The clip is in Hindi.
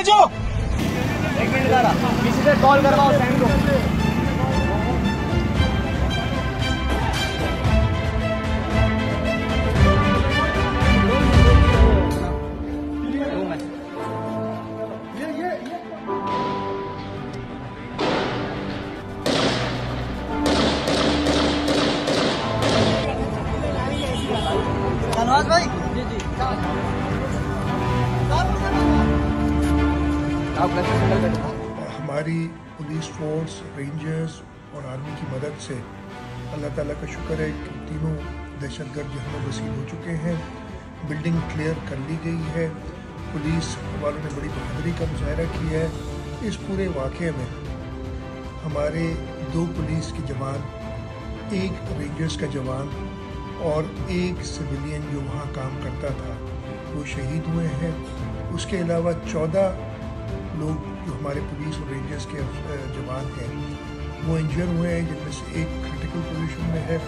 भेजो। 1 मिनट का किसी से कॉल करवाओ सैम को। धन्यवाद भाई। जी जी हमारी पुलिस फोर्स, रेंजर्स और आर्मी की मदद से अल्लाह ताला का शुक्र है कि तीनों दहशतगर्द जहन्नुम रसीद हो चुके हैं। बिल्डिंग क्लियर कर ली गई है। पुलिस वालों ने बड़ी बहादुरी का मुजाहरा किया है। इस पूरे वाक़े में हमारे 2 पुलिस के जवान, 1 रेंजर्स का जवान और 1 सिविलियन जो वहाँ काम करता था वो शहीद हुए हैं। उसके अलावा 14 लोग जो हमारे पुलिस और रेंजर्स के जवान हैं वो इंजर हुए हैं, जिनमें से 1 क्रिटिकल पोजीशन में है।